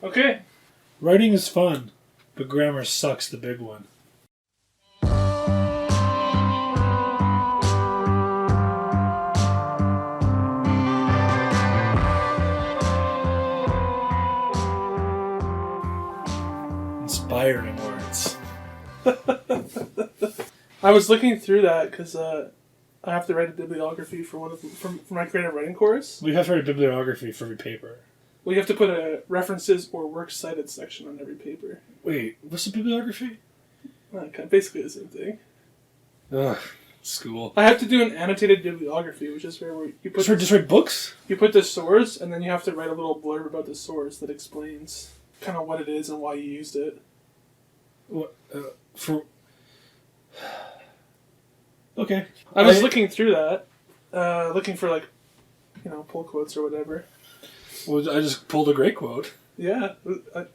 Okay. Writing is fun, but grammar sucks the big one. Inspiring words. I was looking through that because I have to write a bibliography for for my creative writing course. We have to write a bibliography for every paper. Well, you have to put a references or works cited section on every paper. Wait, what's the bibliography? Okay, basically the same thing. Ugh, school. I have to do an annotated bibliography, which is where you put Just write books? you put the source, and then you have to write a little blurb about the source that explains kind of what it is and why you used it. What, for... Okay. I was looking through that, looking for pull quotes or whatever. Well, I just pulled a great quote. Yeah,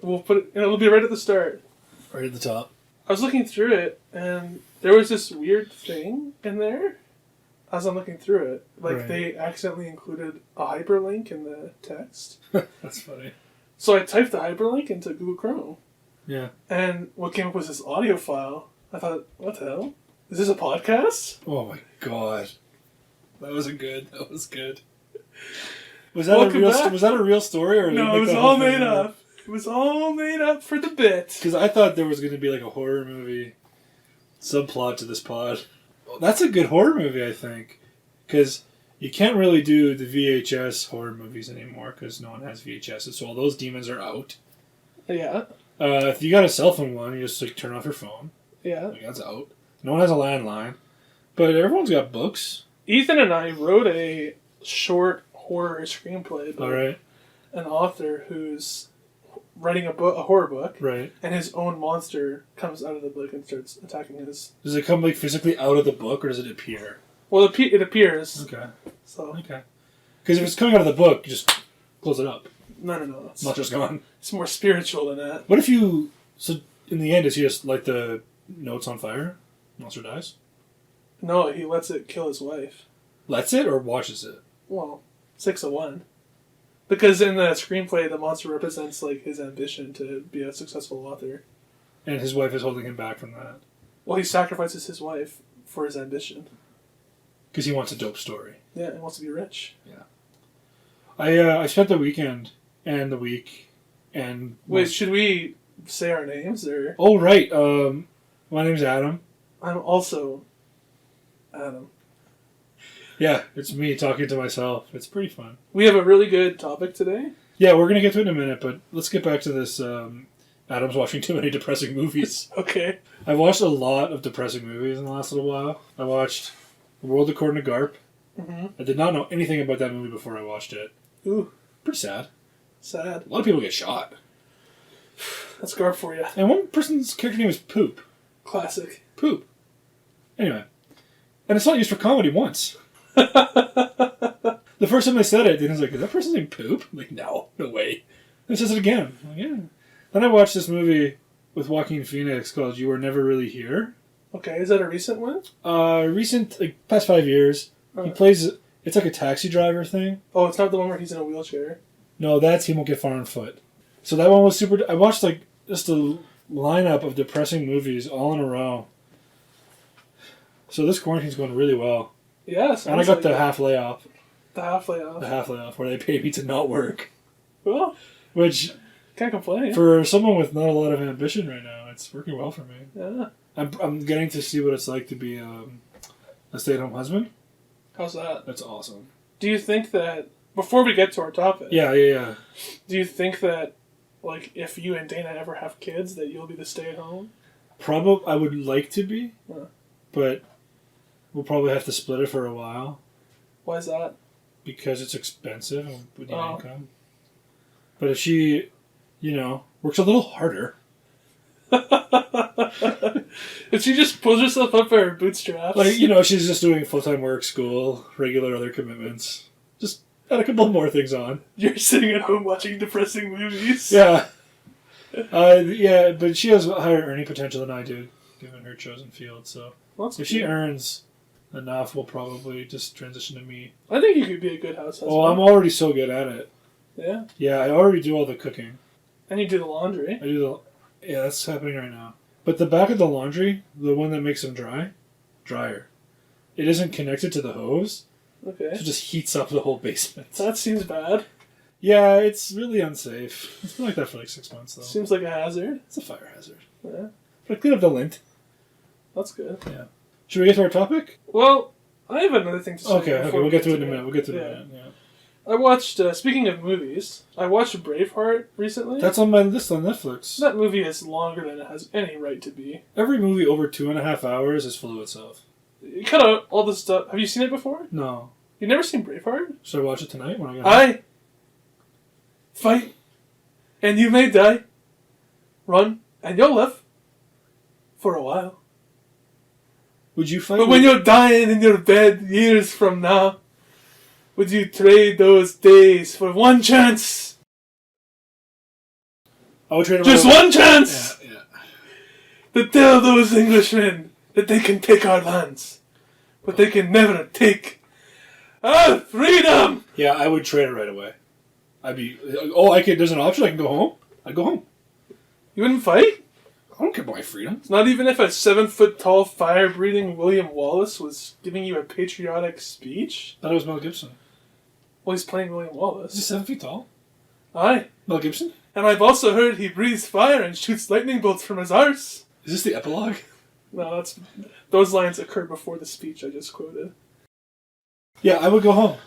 we'll put it. It'll be right at the start. Right at the top. I was looking through it, and there was this weird thing in there. As I'm looking through it, they accidentally included a hyperlink in the text. That's funny. So I typed the hyperlink into Google Chrome. Yeah. And what came up was this audio file. I thought, what the hell? Is this a podcast? Oh my god. That wasn't good. That was good. Was that a real story or no? It was all made up. It was all made up for the bit. Because I thought there was going to be like a horror movie subplot to this pod. That's a good horror movie, I think. Because you can't really do the VHS horror movies anymore because no one has VHSs. So all those demons are out. Yeah. If you got a cell phone one, you just turn off your phone. Yeah. That's out. No one has a landline. But everyone's got books. Ethan and I wrote a short horror screenplay about an author who's writing a horror book. Right. And his own monster comes out of the book and starts attacking his... Does it come physically out of the book or does it appear? Well, it appears. Okay. So. Okay. Because if it's coming out of the book, you just close it up. No. It's not just gone. It's more spiritual than that. What if you... So, in the end, does he just light the notes on fire? Monster dies? No, he lets it kill his wife. Lets it or watches it? Well, 6 of 1. Because in the screenplay, the monster represents his ambition to be a successful author. And his wife is holding him back from that. Well, he sacrifices his wife for his ambition. Because he wants a dope story. Yeah, he wants to be rich. Yeah. I spent the weekend and the week and... Wait, should we say our names or? Oh, right. My name's Adam. I'm also Adam. Yeah, it's me talking to myself. It's pretty fun. We have a really good topic today. Yeah, we're going to get to it in a minute, but let's get back to this. Adam's watching too many depressing movies. Okay. I've watched a lot of depressing movies in the last little while. I watched The World According to Garp. Mm-hmm. I did not know anything about that movie before I watched it. Ooh. Pretty sad. Sad. A lot of people get shot. That's Garp for you. And one person's character name is Poop. Classic. Poop. Anyway. And it's not used for comedy once. The first time they said it, Dana's like, is that person's name Poop? I'm like, no way. And it says it again. I'm like, yeah. Then I watched this movie with Joaquin Phoenix called You Were Never Really Here. Okay, is that a recent one? Recent, past 5 years. He plays, it's like a taxi driver thing. Oh, it's not the one where he's in a wheelchair. No, that's He Won't Get Far on Foot. So that one was super, I watched just a lineup of depressing movies all in a row. So this quarantine's going really well. Yeah, and I got the half layoff. The half layoff. The half layoff, where they pay me to not work. Well, which can't complain. For someone with not a lot of ambition right now, it's working well for me. Yeah. I'm getting to see what it's like to be a stay-at-home husband. How's that? That's awesome. Do you think that before we get to our topic? Yeah. Do you think that if you and Dana ever have kids, that you'll be the stay-at-home? Probably, I would like to be, but we'll probably have to split it for a while. Why is that? Because it's expensive and we need income. But if she, works a little harder. If she just pulls herself up by her bootstraps. She's just doing full-time work, school, regular other commitments. Just add a couple more things on. You're sitting at home watching depressing movies. Yeah. But she has higher earning potential than I do, given her chosen field. So if she earns enough, we'll probably just transition to me. I think you could be a good house husband. Oh, I'm already so good at it. Yeah? Yeah, I already do all the cooking. And you do the laundry. I do the... Yeah, that's happening right now. But the back of the laundry, the one that makes them dryer, it isn't connected to the hose, Okay. so it just heats up the whole basement. That seems bad. Yeah, it's really unsafe. It's been like that for like 6 months, though. Seems like a hazard. It's a fire hazard. Yeah. But I clean up the lint. That's good. Yeah. Should we get to our topic? Well, I have another thing to say. Okay, we'll get to it in a minute. We'll get to it in a minute, yeah. I watched, speaking of movies, I watched Braveheart recently. That's on my list on Netflix. That movie is longer than it has any right to be. Every movie over 2.5 hours is full of itself. You cut out all the stuff. Have you seen it before? No. You've never seen Braveheart? Should I watch it tonight when I get home? I fight, and you may die. Run, and you'll live. For a while. Would you fight? But when you're dying in your bed years from now, would you trade those days for one chance? I would trade it Just one chance! Yeah. To tell those Englishmen that they can take our lands, but they can never take our freedom! Yeah, I would trade it right away. I'd be... Oh, there's an option, I can go home? I'd go home. You wouldn't fight? I don't care about my freedom. Not even if a 7-foot-tall, fire-breathing William Wallace was giving you a patriotic speech? That was Mel Gibson. Well, he's playing William Wallace. Is he 7 feet tall? Aye. Mel Gibson? And I've also heard he breathes fire and shoots lightning bolts from his arse. Is this the epilogue? No, those lines occur before the speech I just quoted. Yeah, I would go home.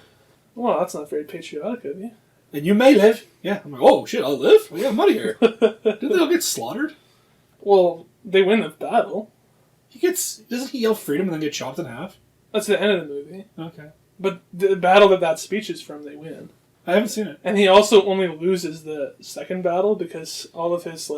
Well, that's not very patriotic of you. And you may live. Yeah. I'm like, oh shit, I'll live? Well, yeah, I'm out of here. Didn't they all get slaughtered? Well, they win the battle. Doesn't he yell freedom and then get chopped in half? That's the end of the movie. Okay. But the battle that speech is from, they win. I haven't seen it. And he also only loses the second battle because all of his,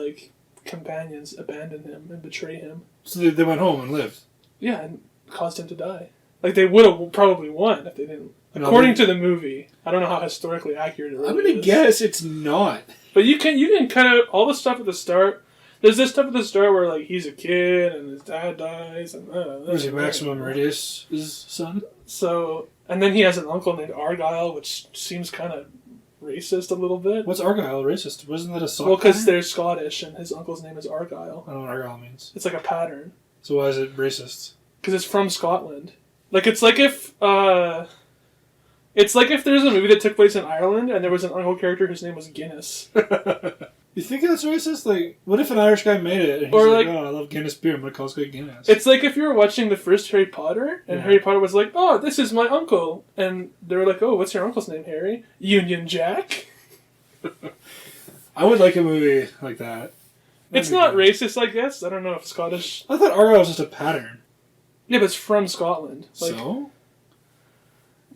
companions abandon him and betray him. So they went home and lived? Yeah, and caused him to die. They would have probably won if they didn't. According to the movie. I don't know how historically accurate it really is. I'm gonna guess it's not. But you can cut out all the stuff at the start. There's this stuff at the start where, he's a kid and his dad dies. And Was he Maximum Radius' son? So, and then he has an uncle named Argyle, which seems kind of racist a little bit. What's Argyle racist? Wasn't that a song? Well, because they're Scottish and his uncle's name is Argyle. I don't know what Argyle means. It's like a pattern. So why is it racist? Because it's from Scotland. It's like if there's a movie that took place in Ireland and there was an uncle character whose name was Guinness. You think that's racist? What if an Irish guy made it and he's oh, I love Guinness beer, I'm gonna call this guy Guinness. It's like if you were watching the first Harry Potter and Harry Potter was like, oh, this is my uncle. And they were like, oh, what's your uncle's name, Harry? Union Jack? I would like a movie like that. It's not racist, I guess. I don't know if Scottish... I thought Argyle was just a pattern. Yeah, but it's from Scotland. So?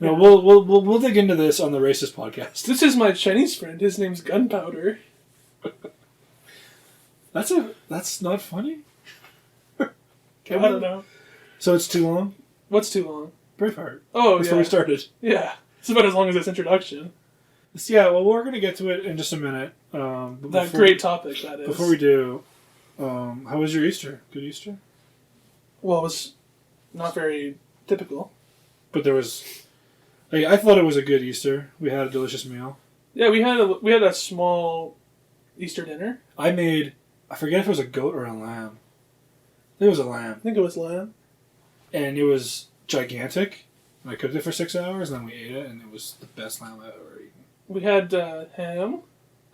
No, we'll dig into this on the racist podcast. This is my Chinese friend. His name's Gunpowder. That's not funny? I don't know. So it's too long? What's too long? Braveheart. Oh, That's where we started. Yeah. It's about as long as this introduction. Yeah, well, we're going to get to it in just a minute. Great topic, that is. Before we do, how was your Easter? Good Easter? Well, it was not very typical. But there was... I thought it was a good Easter. We had a delicious meal. Yeah, we had a small Easter dinner. I forget if it was a goat or a lamb. I think it was a lamb. I think it was lamb. And it was gigantic. And I cooked it for 6 hours, and then we ate it, and it was the best lamb I've ever eaten. We had ham.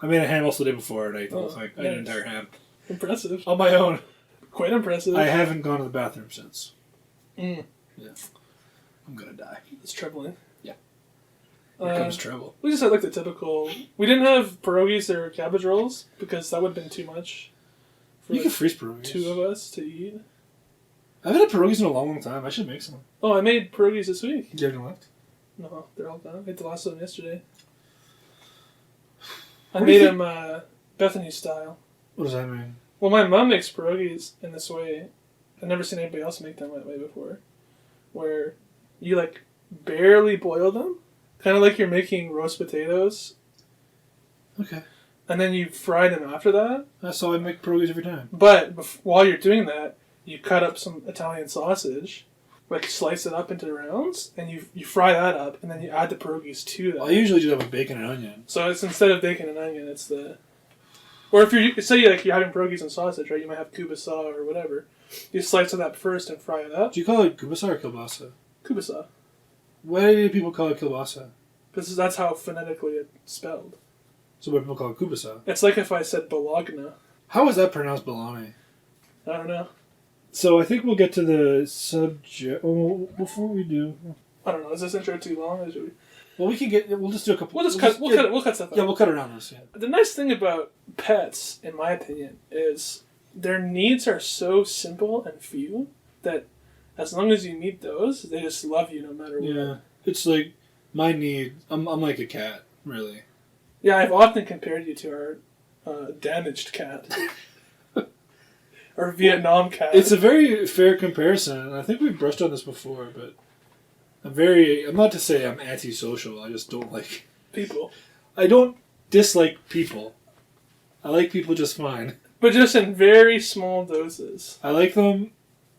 I made a ham also the day before, and I ate the whole thing. I ate an entire ham. Impressive. On my own. Quite impressive. I haven't gone to the bathroom since. Yeah. I'm gonna die. It's troubling. Yeah. Here comes trouble. We just had the typical... We didn't have pierogies or cabbage rolls, because that would have been too much. You can freeze pierogies. 2 of us to eat. I haven't had pierogies in a long, long time. I should make some. Oh, I made pierogies this week. Do you have any left? No, they're all done. I ate the last one yesterday. I made them Bethany style. What does that mean? Well, my mom makes pierogies in this way. I've never seen anybody else make them that way before. Where you, barely boil them. Kind of like you're making roast potatoes. Okay. And then you fry them after that. That's how I make pierogies every time. But while you're doing that, you cut up some Italian sausage, slice it up into rounds, and you fry that up, and then you add the pierogies to that. Well, I usually do that with bacon and onion. So it's instead of bacon and onion, it's the Or if you say you're having pierogies and sausage, right? You might have kubasa or whatever. You slice it up first and fry it up. Do you call it kubasa or kielbasa? Kubasa. Why do people call it kielbasa? Because that's how phonetically it's spelled. So why do people call it kubasa? It's like if I said Bologna. How is that pronounced baloney? I don't know. So I think we'll get to the subject. Oh, before we do, I don't know. Is this intro too long? Or should we... well, we can get. We'll just do a couple. We'll cut stuff out. Yeah, we'll cut around this. Yeah. The nice thing about pets, in my opinion, is their needs are so simple and few that as long as you meet those, they just love you no matter what. Yeah, it's like my need. I'm like a cat, really. Yeah, I've often compared you to our damaged cat. Or Vietnam cat. It's a very fair comparison, and I think we've brushed on this before, but I'm not to say I'm antisocial, I just don't like... people. I don't dislike people. I like people just fine. But just in very small doses. I like them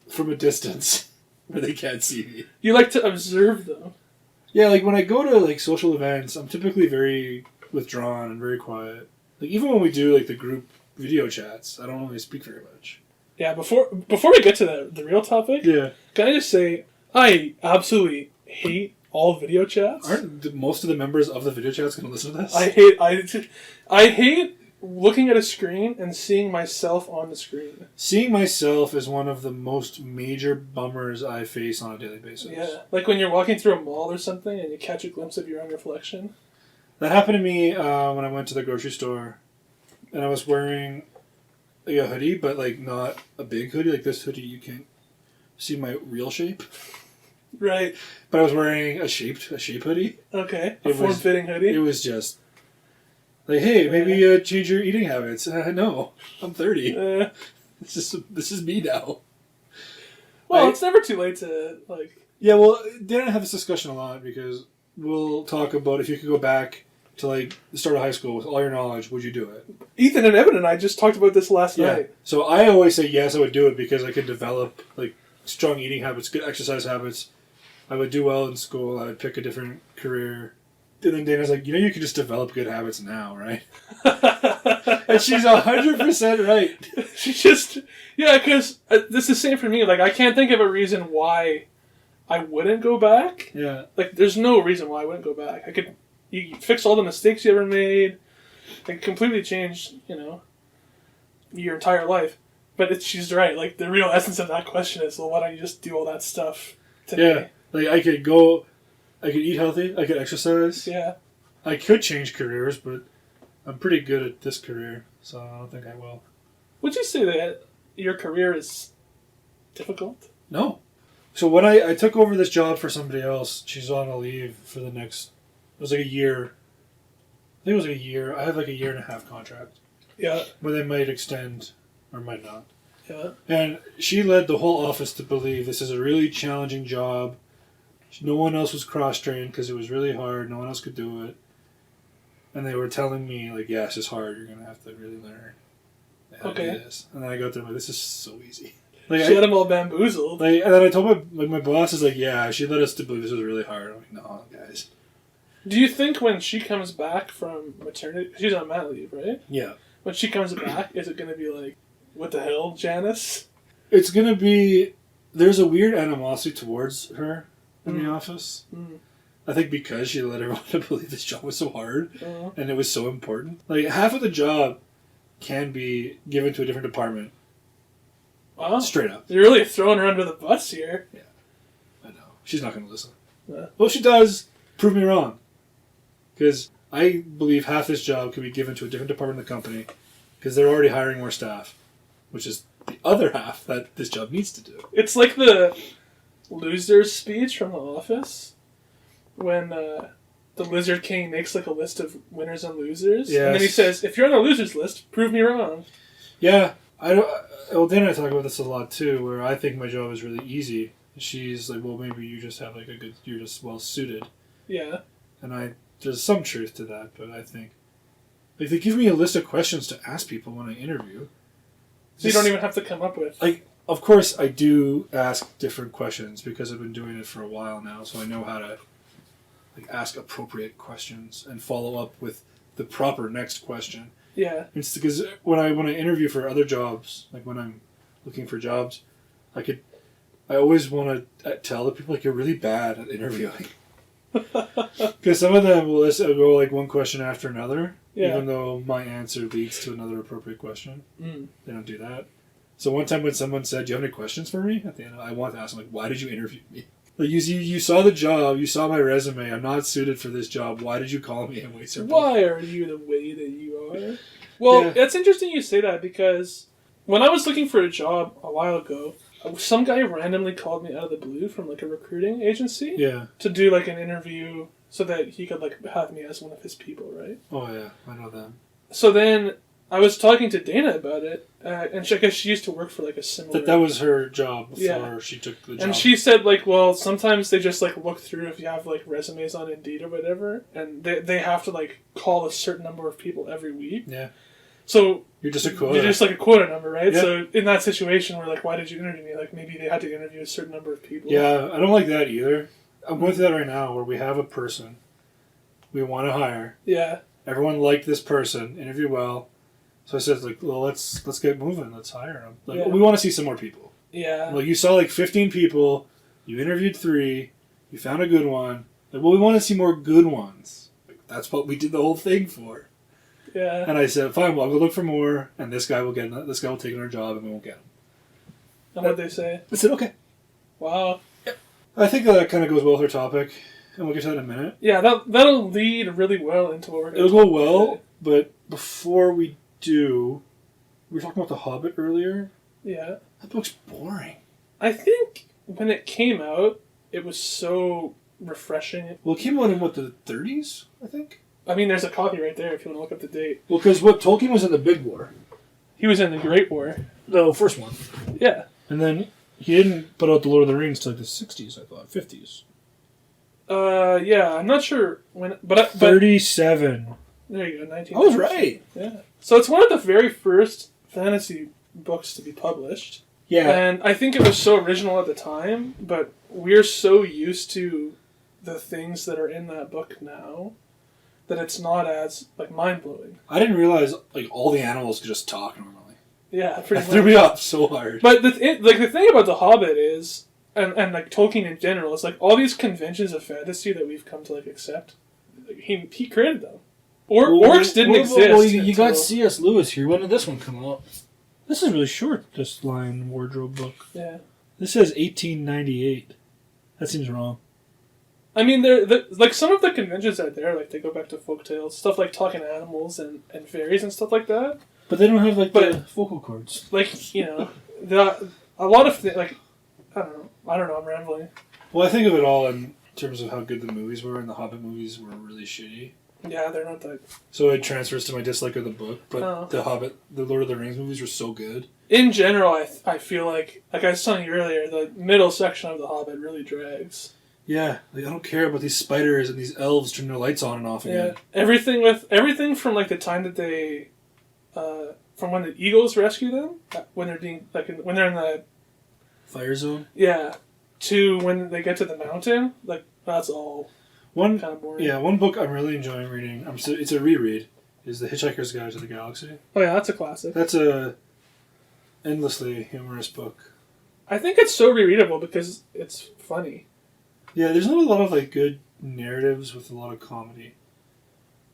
from a distance, where they can't see me. You like to observe them. Yeah, like when I go to like social events, I'm typically very withdrawn and very quiet. Like even when we do like the group video chats, I don't really speak very much. Yeah, before we get to the real topic, Yeah. Can I just say, I absolutely hate all video chats. Aren't most of the members of the video chats going to listen to this? I hate looking at a screen and seeing myself on the screen. Seeing myself is one of the most major bummers I face on a daily basis. Yeah, like when you're walking through a mall or something and you catch a glimpse of your own reflection. That happened to me when I went to the grocery store, and I was wearing like a hoodie, but like not a big hoodie. Like this hoodie, you can't see my real shape. Right. But I was wearing a shape hoodie. Okay. A form-fitting hoodie. It was just like, hey, maybe change your eating habits. No, I'm 30. This is me now. Well, it's never too late to like. Yeah, well, Dan and I have this discussion a lot because we'll talk about if you could go back to like the start of high school with all your knowledge, would you do it? Ethan and Evan and I just talked about this last night. So I always say yes, I would do it because I could develop like strong eating habits, good exercise habits. I would do well in school. I would pick a different career. And then Dana's like, you could just develop good habits now, right? And she's 100% right. She just, because this is the same for me. Like, I can't think of a reason why I wouldn't go back. Yeah. Like, there's no reason why I wouldn't go back. You fix all the mistakes you ever made. Like, completely change, your entire life. But she's right. Like, the real essence of that question is, well, why don't you just do all that stuff today? Yeah. Like, I could eat healthy, I could exercise. Yeah. I could change careers, but I'm pretty good at this career, so I don't think I will. Would you say that your career is difficult? No. So when I took over this job for somebody else, she's on a leave for the next... It was like a year. I think it was like a year. I have like a 1.5-year contract. Yeah. But they might extend or might not. Yeah. And she led the whole office to believe this is a really challenging job. No one else was cross-trained because it was really hard. No one else could do it. And they were telling me, like, yeah, it's just hard. You're going to have to really learn how to do this. And then I got there, like, this is so easy. Like, she had them all bamboozled. Like, and then I told my boss is like, yeah, she led us to believe this was really hard. I'm like, no, guys. Do you think when she comes back from maternity, she's on mat leave, right? Yeah. When she comes back, is it going to be like, what the hell, Janice? It's going to be, there's a weird animosity towards her in the office. Mm. I think because she led everyone to believe this job was so hard and it was so important. Like, half of the job can be given to a different department. Wow. Straight up. You're really throwing her under the bus here. Yeah. I know. She's not going to listen. Well, if she does, prove me wrong. Because I believe half this job could be given to a different department of the company because they're already hiring more staff, which is the other half that this job needs to do. It's like the loser's speech from The Office when the Lizard King makes like a list of winners and losers. Yes. And then he says, if you're on the losers list, prove me wrong. Yeah. Well, Dan and I talk about this a lot too, where I think my job is really easy. She's like, well, maybe you just have like you're just well suited. Yeah. And there's some truth to that, but I think like they give me a list of questions to ask people when I interview. So you don't even have to come up with. Like, of course, I do ask different questions because I've been doing it for a while now, so I know how to like ask appropriate questions and follow up with the proper next question. Yeah. It's because when I interview for other jobs, like when I'm looking for jobs, I always want to tell the people, like, you're really bad at interviewing. Because some of them will go like one question after another, even though my answer leads to another appropriate question. They don't do that. So one time when someone said, "Do you have any questions for me?" at the end, I want to ask them, like, "Why did you interview me? Like, you saw the job, you saw my resume. I'm not suited for this job. Why did you call me and waste your time? Why are you the way that you are?" Well, it's interesting you say that, because when I was looking for a job a while ago, some guy randomly called me out of the blue from like a recruiting agency to do like an interview so that he could like have me as one of his people, right? Oh yeah, I know that. So then I was talking to Dana about it, and I guess she used to work for like a similar... That was her job before she took the job. And she said, like, well, sometimes they just like look through if you have like resumes on Indeed or whatever, and they have to like call a certain number of people every week. Yeah. So you're just a quota. You're just like a quota number, right? Yeah. So in that situation, we're like, why did you interview me? Like maybe they had to interview a certain number of people. Yeah, I don't like that either. I'm going through that right now, where we have a person we want to hire. Yeah. Everyone liked this person, interviewed well. So I said, like, well, let's get moving. Let's hire them. Like, we want to see some more people. Yeah. Like, you saw like 15 people. You interviewed 3. You found a good one. Like, well, we want to see more good ones. Like, that's what we did the whole thing for. Yeah. And I said, fine, well, I'll go look for more, and this guy will take our job, and we won't get him. And what'd they say? I said, okay. Wow. I think that kind of goes well with our topic, and we'll get to that in a minute. Yeah, that'll lead really well into what we're going to It'll go well, but before we do, we were talking about The Hobbit earlier. Yeah. That book's boring. I think when it came out, it was so refreshing. Well, it came out in, the 30s, I think? I mean, there's a copy right there if you want to look up the date. Well, because Tolkien was in the Big War. He was in the Great War. No, first one. Yeah. And then he didn't put out The Lord of the Rings till like the 60s, I thought. 50s. Yeah, I'm not sure when... But 37. There you go, 19. I was right. Yeah. So it's one of the very first fantasy books to be published. Yeah. And I think it was so original at the time, but we're so used to the things that are in that book now that it's not as, like, mind-blowing. I didn't realize, like, all the animals could just talk normally. Yeah, pretty much. That threw me off so hard. But the thing about The Hobbit is, and like, Tolkien in general, is, like, all these conventions of fantasy that we've come to, like, accept, like, he created them. Orcs didn't exist. Well, you got C.S. Lewis here. When did this one come out? This is really short, this Lion Wardrobe book. Yeah. This says 1898. That seems wrong. I mean, like, some of the conventions out there, like, they go back to folktales, stuff like talking animals and fairies and stuff like that. But they don't have, like, the vocal cords. Like, you know, a lot of things, like, I don't know, I'm rambling. Well, I think of it all in terms of how good the movies were, and the Hobbit movies were really shitty. Yeah, they're not that... So it transfers to my dislike of the book, but the Hobbit, the Lord of the Rings movies were so good. In general, I feel like I was telling you earlier, the middle section of The Hobbit really drags. Yeah, like, I don't care about these spiders and these elves turning their lights on and off again. Yeah, everything from, like, the time that they... from when the Eagles rescue them, when they're being, like, when they're in the... Fire zone? Yeah, to when they get to the mountain, like, that's all... kind of boring. Yeah, one book I'm really enjoying reading, it's a reread, is The Hitchhiker's Guide to the Galaxy. Oh yeah, that's a classic. That's a endlessly humorous book. I think it's so rereadable because it's funny. Yeah, there's not a lot of, like, good narratives with a lot of comedy.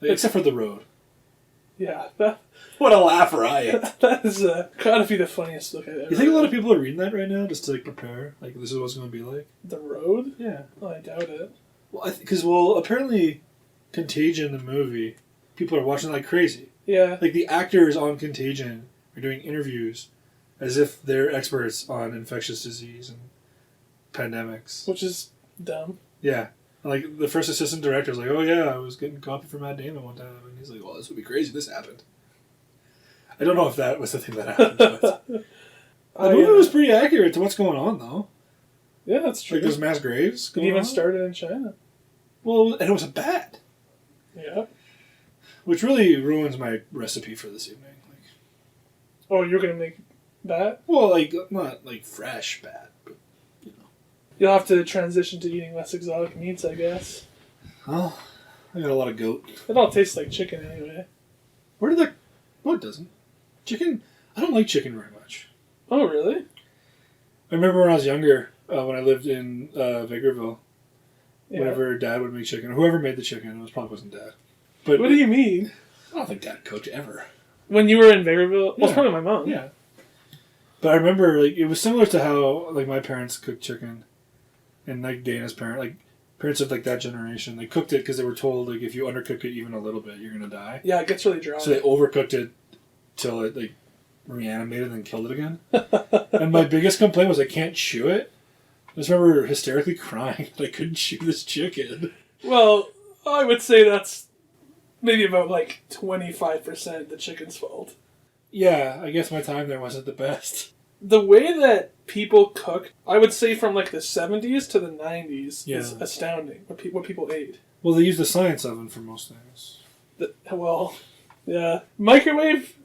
Except for The Road. Yeah. What a laugh riot. That is gotta be the funniest book I've ever You think a lot of people are reading that right now just to, like, prepare? Like, this is what it's going to be like? The Road? Yeah. Oh, I doubt it. Well, apparently Contagion, the movie, people are watching like crazy. Yeah. Like, the actors on Contagion are doing interviews as if they're experts on infectious disease and pandemics. Which is dumb. Yeah. Like, the first assistant director's like, oh yeah, I was getting copy from Matt Damon one time. And he's like, well, this would be crazy if this happened. I don't know if that was the thing that happened, but... The movie was pretty accurate to what's going on, though. Yeah, that's true. Like, there's mass graves going on. It even on. started in China. Well, and it was a bat. Yeah. Which really ruins my recipe for this evening. Like, oh, you're going to make bat? Well, like, not like fresh bat, but, you know. You'll have to transition to eating less exotic meats, I guess. Well, I got a lot of goat. It all tastes like chicken anyway. Where did No, it doesn't. Chicken, I don't like chicken very much. Oh, really? I remember when I was younger, when I lived in Victorville, Yeah. whenever Dad would make chicken, or whoever made the chicken, it probably wasn't Dad. But What do you mean? I don't think Dad cooked ever. When you were in Victorville? Well, Yeah. it's probably my mom. Yeah. But I remember, like, it was similar to how, like, my parents cooked chicken, and, like, Dana's parents of, like, that generation, they cooked it because they were told, like, if you undercook it even a little bit, you're going to die. Yeah, it gets really dry. So they overcooked it till it, like, reanimated and then killed it again. And my biggest complaint was I can't chew it. I just remember hysterically crying that I couldn't chew this chicken. Well, I would say that's maybe about, like, 25% the chicken's fault. Yeah, I guess my time there wasn't the best. The way that people cook, I would say from, like, the 70s to the 90s is Yeah. astounding, what people ate. Well, they use the science oven for most things. Well, yeah. Microwave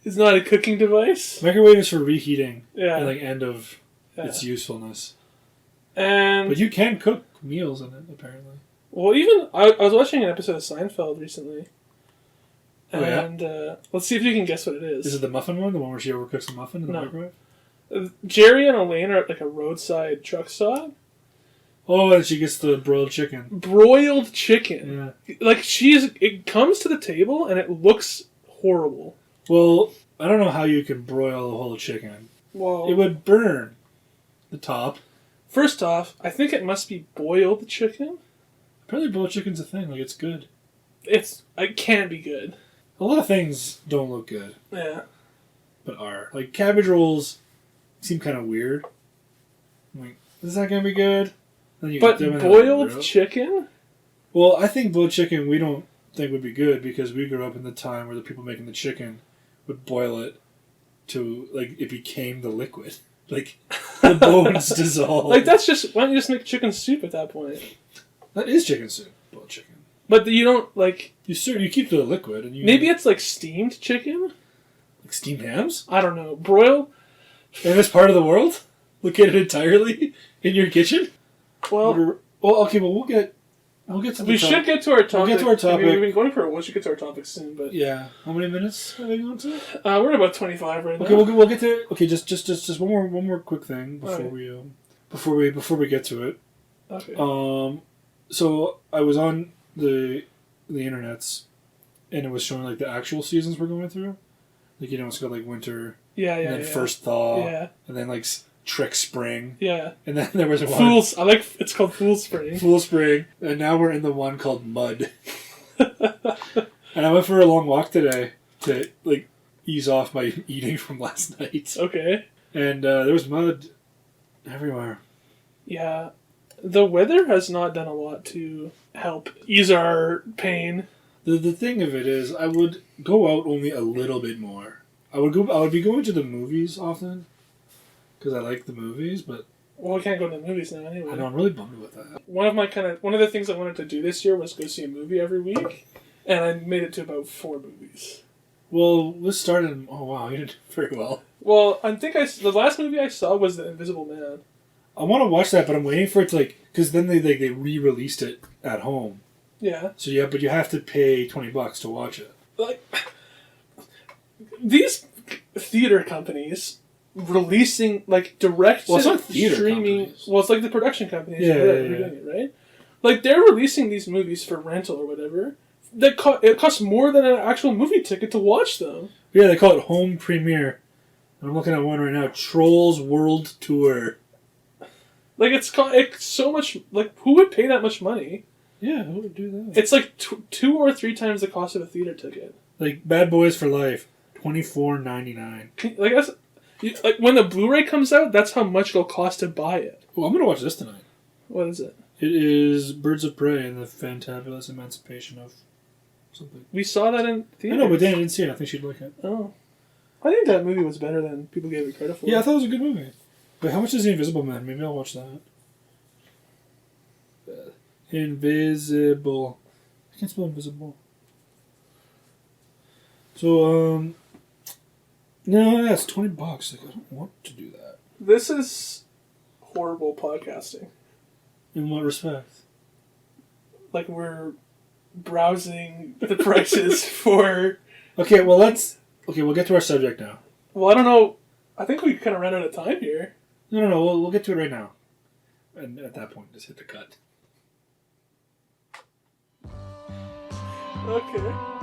is not a cooking device. Microwave is for reheating Yeah. at, like, end of Yeah. its usefulness. And, But you can cook meals in it, apparently. well, even, I was watching an episode of Seinfeld recently. Oh, yeah? And let's see if you can guess what it is. Is it the muffin one? The one where she overcooks the muffin in the No. microwave? Jerry and Elaine are at, like, a roadside truck stop. Oh, and she gets the broiled chicken. Broiled chicken. Yeah. Like, it comes to the table and it looks horrible. Well, I don't know how you can broil a whole chicken. Well, It would burn the top. first off, I think it must be boiled chicken. Apparently boiled chicken's a thing. Like, it's good. It can't be good. A lot of things don't look good, Yeah. but are. Like, cabbage rolls seem kind of weird. I'm like, is that going to be good? Then you But get them and they're boiled real. chicken? Well, I think boiled chicken we don't think would be good because we grew up in the time where the people making the chicken would boil it to, like, it became the liquid. Like, the bones dissolve. Like, that's just, why don't you just make chicken soup at that point? That is chicken soup, boiled chicken. But you don't, like, You keep the liquid and you... maybe it's like steamed chicken? Like steamed hams? I don't know. Broil? In this part of the world? Located entirely in your kitchen? Well, Okay, well, we'll get to the we should get to our topic. We'll get to our topic. I mean, we've been going for a while. We should get to our topic soon, but... Yeah. How many minutes are we going to? we're at about 25 right Okay, now. we'll get to... Okay, just one more quick thing before Alright. we get to it. Okay. So I was on the internets, and it was showing like the actual seasons we're going through. Like, you know, it's got like winter, Yeah, and then first thaw, Yeah, and then like trick spring, yeah. and then there was one Fools. I like. It's called Fool Spring. full spring, and now we're in the one called mud. And I went for a long walk today to like ease off my eating from last night, Okay. and there was mud everywhere. Yeah, the weather has not done a lot to help ease our pain. The thing of it is, I would go out only a little bit more. I would be going to the movies often because I like the movies, but Well, we can't go to the movies now anyway. I know I'm really bummed with that. One of the things I wanted to do this year was go see a movie every week, and I made it to about 4 movies. Well, this started. Oh wow, you did very well. Well, I think the last movie I saw was The Invisible Man. I want to watch that, but I'm waiting for it to because then they re-released it at home. Yeah, So yeah, but you have to pay $20 to watch it. like these theater companies releasing like direct Well, it's not theater streaming. companies. Well, it's like the production companies Yeah, who are yeah, yeah. doing it, right? Like they're releasing these movies for rental or whatever. It costs more than an actual movie ticket to watch them. Yeah, they call it home premiere. And I'm looking at one right now. Trolls World Tour. Like it's so much. Like who would pay that much money? Yeah, who would do that? It's like 2 or 3 times the cost of a theater ticket. Like Bad Boys for Life, $24.99. Like that's like when the Blu-ray comes out, that's how much it'll cost to buy it. Oh, I'm gonna watch this tonight. What is it? It is Birds of Prey and the Fantabulous Emancipation of something. We saw that in I theater. know, but Dan didn't see it. I think she'd like it. Oh, I think that movie was better than people gave it credit for. Yeah, I thought it was a good movie. But how much is The Invisible Man? Maybe I'll watch that. Invisible. I can't spell invisible. So, no, yeah, it's $20. Like, I don't want to do that. This is horrible podcasting. In what respect? Like we're browsing the prices for. Okay, well, let's Okay, we'll get to our subject now. Well, I don't know. I think we kind of ran out of time here. No. We'll get to it right now. And at that point, just hit the cut. Okay.